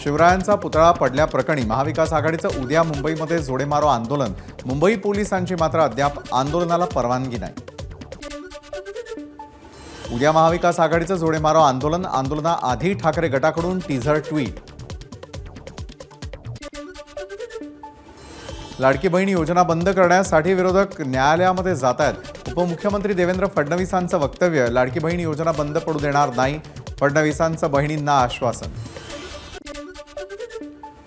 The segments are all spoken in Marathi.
शिवरायांचा पुतळा पडल्याप्रकरणी महाविकास आघाडीचं उद्या मुंबईमध्ये जोडेमारो आंदोलन। मुंबई पोलिसांची मात्र अद्याप आंदोलनाला परवानगी नाही। उद्या महाविकास आघाडीचं जोडेमारो आंदोलन। आंदोलनाआधी ठाकरे गटाकडून टीझर ट्विट। लाडकी बहीण योजना बंद करण्यासाठी विरोधक न्यायालयामध्ये जात आहेत। उपमुख्यमंत्री देवेंद्र फडणवीसांचं वक्तव्य। लाडकी बहीण योजना बंद पडू देणार नाही, फडणवीसांचं बहिणींना आश्वासन।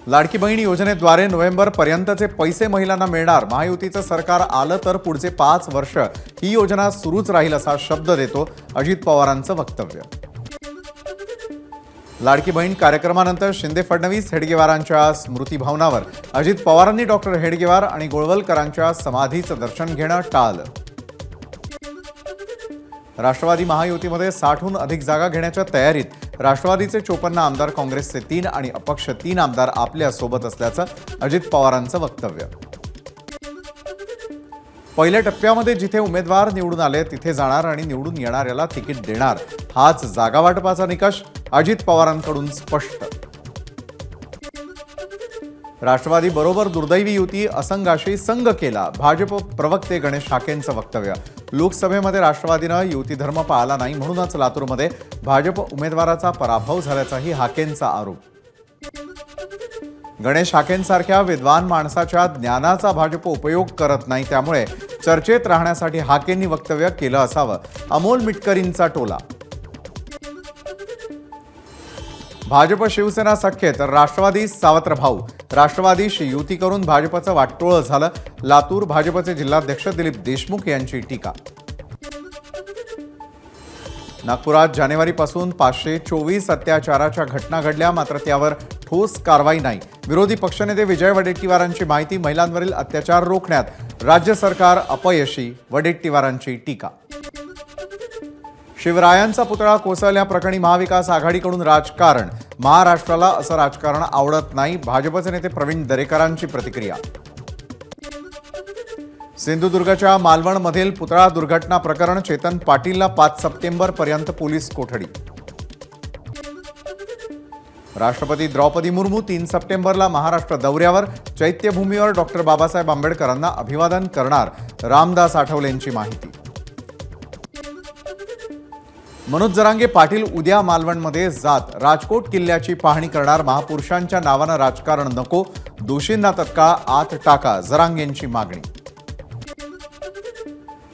लाडकी बहीण योजनेद्वारे नोव्हेंबरपर्यंतचे पैसे महिलांना मिळणार। महायुतीचं सरकार आलं तर पुढचे 5 वर्ष ही योजना सुरूच राहील असा शब्द देतो अजित पवारांचं वक्तव्य। लाडकी बहीण कार्यक्रमानंतर शिंदे फडणवीस हेडगेवारांच्या स्मृती भवनावर। अजित पवारांनी डॉक्टर हेडगेवार आणि गोळवलकरांच्या समाधीचं दर्शन घेणं टाळलं। राष्ट्रवादी महायुतीमध्ये 60हून अधिक जागा घेण्याच्या तयारीत। राष्ट्रवादीचे 54 आमदार, काँग्रेसचे 3 आणि अपक्ष 3 आमदार आपल्या सोबत असल्याचं अजित पवारांचं वक्तव्य। पहिल्या टप्प्यामध्ये जिथे उमेदवार निवडून आले तिथे जाणार आणि निवडून येणाऱ्याला तिकीट देणार, हाच जागा वाटपाचा निकष अजित पवारांकडून स्पष्ट। राष्ट्रवादी बरोबर दुर्दैवी युती असंघाशी संघ केला। भाजप प्रवक्ते गणेश हाकेंचं वक्तव्य। लोकसभेमध्ये राष्ट्रवादीनं युती धर्म पाळला नाही, म्हणूनच लातूरमध्ये भाजप उमेदवाराचा पराभव झाल्याचाही हाकेंचा आरोप। गणेश हाकेंसारख्या विद्वान माणसाच्या ज्ञानाचा भाजप उपयोग करत नाही, त्यामुळे चर्चेत राहण्यासाठी हाकेंनी वक्तव्य केलं असावं, अमोल मिटकरींचा टोला। भाजप शिवसेना सख्य तर राष्ट्रवादी सावत्र भाऊ। राष्ट्रवादीशी युती करून भाजपचं वाटोळं झालं। लातूर भाजपचे जिल्हाध्यक्ष दिलीप देशमुख यांची टीका। नागपुरात जानेवारीपासून 524 अत्याचाराच्या घटना घडल्या, मात्र त्यावर ठोस कारवाई नाही। विरोधी पक्षनेते विजय वडेट्टीवारांची माहिती। महिलांवरील अत्याचार रोखण्यात राज्य सरकार अपयशी, वडेट्टीवारांची टीका। शिवरायांचा पुतळा कोसळल्याप्रकरणी महाविकास आघाडीकडून राजकारण। महाराष्ट्राला असं राजकारण आवडत नाही, भाजपचे नेते प्रवीण दरेकरांची प्रतिक्रिया। सिंधुदुर्गच्या मालवणमधील पुतळा दुर्घटना प्रकरण। चेतन पाटीलला 5 सप्टेंबरपर्यंत पोलीस कोठडी। राष्ट्रपती द्रौपदी मुर्मू 3 सप्टेंबरला महाराष्ट्र दौऱ्यावर। चैत्यभूमीवर डॉक्टर बाबासाहेब आंबेडकरांना अभिवादन करणार, रामदास आठवलेंची माहिती। मनोज जरांगे पाटील उद्या मालवणमध्ये जात राजकोट किल्ल्याची पाहणी करणार। महापुरुषांच्या नावानं राजकारण नको, दोषींना तत्काळ आत टाका, जरांगेंची मागणी।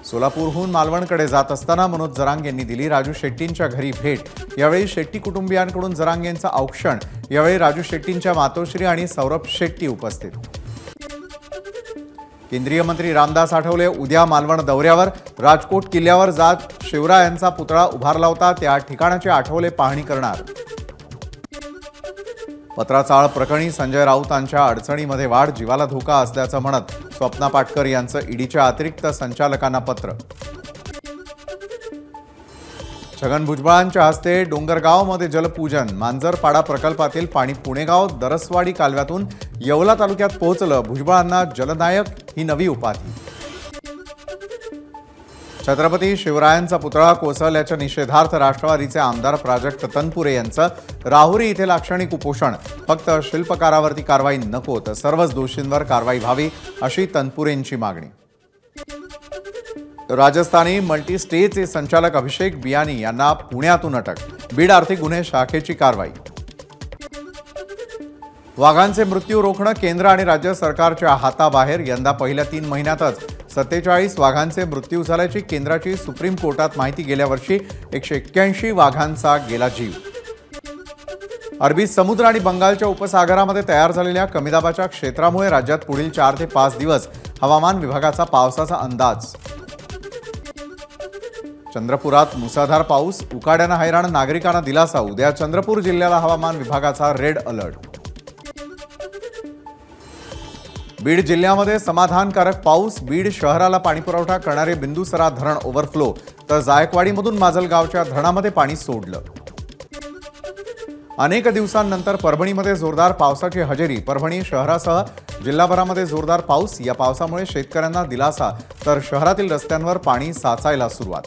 सोलापूरहून मालवणकडे जात असताना मनोज जरांगेंनी दिली राजू शेट्टींच्या घरी भेट। यावेळी शेट्टी कुटुंबियांकडून जरांगेंचं औक्षण। यावेळी राजू शेट्टींच्या मातोश्री आणि सौरभ शेट्टी उपस्थित। केंद्रीय मंत्री रामदास आठवले उद्या मालवण दौऱ्यावर। राजकोट किल्ल्यावर जात शिवरायांचा पुतळा उभारला होता, त्या ठिकाणाची आठवले पाहणी करणार। पत्राचाळ प्रकरणी संजय राऊतांच्या अडचणीमध्ये वाढ, जीवाला धोका असल्याचं म्हणत स्वप्ना पाटकर यांचं ईडीच्या अतिरिक्त संचालकांना पत्र। छगन भुजबळांच्या हस्ते डोंगरगावमध्ये जलपूजन। मांजरपाडा प्रकल्पातील पाणी पुणेगाव दरसवाडी कालव्यातून येवला तालुक्यात पोहोचलं। भुजबळांना जलनायक ही नवी उपाधी। छत्रपती शिवरायांचा पुतळा कोसळल्याच्या निषेधार्थ राष्ट्रवादीचे आमदार प्राजक्त तनपुरे यांचं राहुरी इथे लाक्षणिक उपोषण। फक्त शिल्पकारावरती कारवाई नको, तर सर्वच दोषींवर कारवाई व्हावी, अशी तनपुरेंची मागणी। राजस्थानी मल्टीस्टेचे संचालक अभिषेक बियानी यांना पुण्यातून अटक। बीड आर्थिक गुन्हे शाखेची कारवाई। वाघांचे मृत्यू रोखणं केंद्र आणि राज्य सरकारच्या हाताबाहेर। यंदा पहिल्या 3 महिन्यातच 47 वाघांचे मृत्यू झाल्याची केंद्राची सुप्रीम कोर्टात माहिती। गेल्या वर्षी 181 वाघांचा गेला जीव। अरबी समुद्र आणि बंगालच्या उपसागरामध्ये तयार झालेल्या कमी दाबाच्या क्षेत्रामुळे राज्यात पुढील 4 ते 5 दिवस हवामान विभागाचा पावसाचा अंदाज। चंद्रपुरात मुसळधार पाऊस, उकाड्यानं हैराण नागरिकांना दिलासा। उद्या चंद्रपूर जिल्ह्याला हवामान विभागाचा रेड अलर्ट। बीड जिल्ह्यामध्ये समाधानकारक पाऊस। बीड शहराला पाणीपुरवठा करणारे बिंदुसरा धरण ओव्हरफ्लो, तर जायकवाडीमधून माजलगावच्या धरणामध्ये पाणी सोडलं। अनेक दिवसांनंतर परभणीमध्ये जोरदार पावसाची हजेरी। परभणी शहरासह जिल्हाभरामध्ये जोरदार पाऊस। या पावसामुळे शेतकऱ्यांना दिलासा, तर शहरातील रस्त्यांवर पाणी साचायला सुरुवात।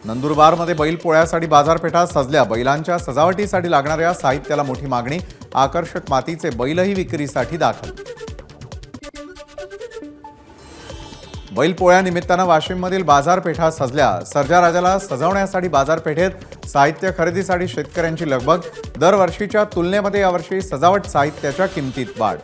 नंदुरबारमध्ये बैल पोळ्यासाठी बाजारपेठा सजल्या. बैलांच्या सजावटीसाठी लागणाऱ्या साहित्याला मोठी मागणी. आकर्षक मातीचे बैलही विक्रीसाठी दाखल. बैल पोळ्यानिमित्तानं वाशिममधील बाजारपेठा सजल्या. सर्जा राजाला सजवण्यासाठी बाजारपेठेत साहित्य खरेदीसाठी शेतकऱ्यांची लगबग. दरवर्षीच्या तुलनेमध्ये यावर्षी सजावट साहित्याच्या किमतीत वाढ.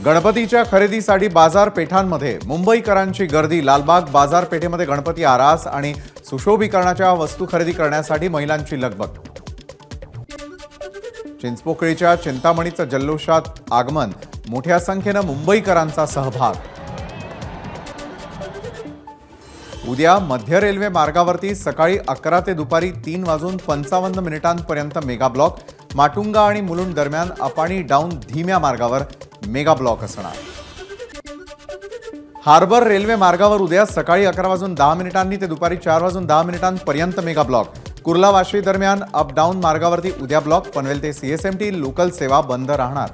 गणपतीच्या खरेदीसाठी बाजारपेठांमध्ये मुंबईकरांची गर्दी. लालबाग बाजारपेठेमध्ये गणपती आरास आणि सुशोभीकरणाच्या वस्तू खरेदी करण्यासाठी महिलांची लगबग. चिंचपोकळीच्या चिंतामणीचं जल्लोषात आगमन. मोठ्या संख्येनं मुंबईकरांचा सहभाग. उद्या मध्य रेल्वे मार्गावरती सकाळी 11 ते दुपारी 3:55 मेगा ब्लॉक. माटुंगा आणि मुलुंड दरम्यान अप आणि डाऊन धीम्या मार्गावर मेगा ब्लॉक असणार. हार्बर रेल्वे मार्गावर उद्या सकाळी 11:10 ते दुपारी 4:10 मेगा ब्लॉक. कुर्ला वाशी दरम्यान अप डाऊन मार्गावरती उद्या ब्लॉक. पनवेल ते सीएसएमटी लोकल सेवा बंद राहणार.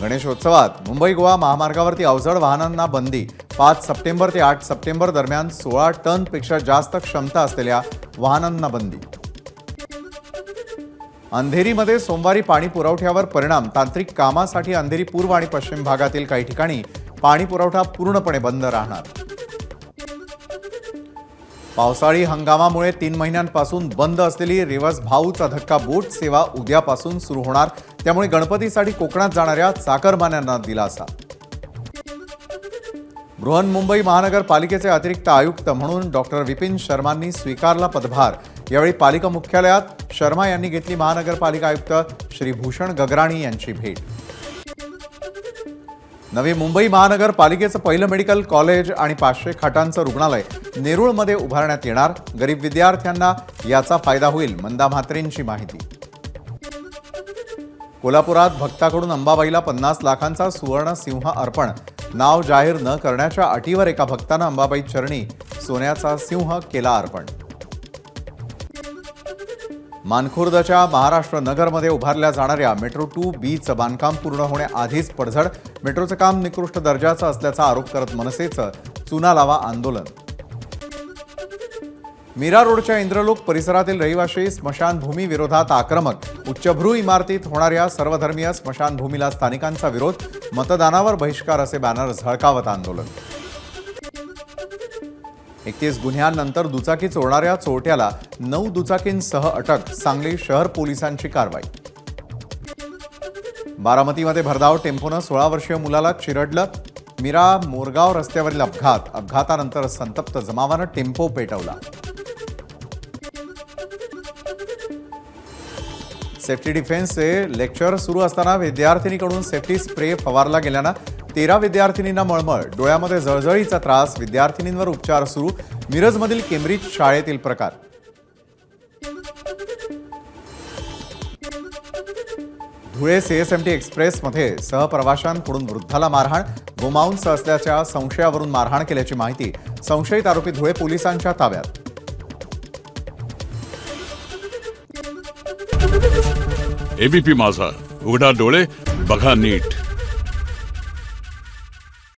गणेशोत्सवात मुंबई गोवा महामार्गावरती अवजड वाहनांना बंदी. 5 सप्टेंबर ते 8 सप्टेंबर दरम्यान 16 टनपेक्षा जास्त क्षमता असलेल्या वाहनांना बंदी. अंधेरीमध्ये सोमवारी पाणी पुरवठ्यावर परिणाम. तांत्रिक कामासाठी अंधेरी पूर्व आणि पश्चिम भागातील काही ठिकाणी पाणी पुरवठा पूर्णपणे बंद राहणार. पावसाळी हंगामामुळे 3 महिन्यांपासून बंद असलेली रिव्हर्स भाऊचा धक्का बोट सेवा उद्यापासून सुरू होणार. त्यामुळे गणपतीसाठी कोकणात जाणाऱ्या चाकरमान्यांना दिलासा. बृहन्मुंबई महानगरपालिकेचे अतिरिक्त आयुक्त म्हणून डॉक्टर विपिन शर्मांनी स्वीकारला पदभार. यावेळी पालिका मुख्यालयात शर्मा यांनी घेतली महानगरपालिका आयुक्त श्री भूषण गगराणी यांची भेट. नवी मुंबई महानगरपालिकेचं पहिलं मेडिकल कॉलेज आणि 500 खाटांचं रुग्णालय नेरूळमध्ये उभारण्यात येणार. गरीब विद्यार्थ्यांना याचा फायदा होईल. मंदा म्हात्रेंची माहिती. कोल्हापुरात भक्ताकडून अंबाबाईला 50 लाखांचा सुवर्ण सिंह अर्पण. नाव जाहीर न करण्याच्या अटीवर एका भक्तानं अंबाबाई चरणी सोन्याचा सिंह केला अर्पण. मानखुर्दच्या महाराष्ट्र नगरमध्ये उभारल्या जाणाऱ्या मेट्रो 2Bचं बांधकाम पूर्ण होण्याआधीच पडझड. मेट्रोचं काम निकृष्ट दर्जाचं असल्याचा आरोप करत मनसेचं चुना लावा आंदोलन. मीरा रोडच्या इंद्रलोक परिसरातील रहिवाशी स्मशानभूमी विरोधात आक्रमक. उच्चभ्रू इमारतीत होणाऱ्या सर्वधर्मीय स्मशानभूमीला स्थानिकांचा विरोध. मतदानावर बहिष्कार असे बॅनर झळकावत आंदोलन. 31 गुन्ह्यांनंतर दुचाकी चोरणाऱ्या चोरट्याला 9 दुचाकींसह अटक. सांगली शहर पोलिसांची कारवाई. बारामतीमध्ये भरधाव टेम्पोनं 16 वर्षीय मुलाला चिरडलं. मीरा मोरगाव रस्त्यावरील अपघात. अपघातानंतर संतप्त जमावानं टेम्पो पेटवला. सेफ्टी डिफेन्सचे लेक्चर सुरू असताना विद्यार्थिनीकडून सेफ्टी स्प्रे फवारला गेल्यानं 13 विद्यार्थिनींना मळमळ. डोळ्यामध्ये जळजळीचा त्रास. विद्यार्थिनींवर उपचार सुरू. मिरजमधील केम्ब्रिज शाळेतील प्रकार. धुळे सीएसएमटी एक्सप्रेसमध्ये सहप्रवाशांकडून वृद्धाला मारहाण. गोमांस असल्याच्या संशयावरून मारहाण केल्याची माहिती. संशयित आरोपी धुळे पोलिसांच्या ताब्यात. एबीपी माझा, उघडा डोळे बघा नीट.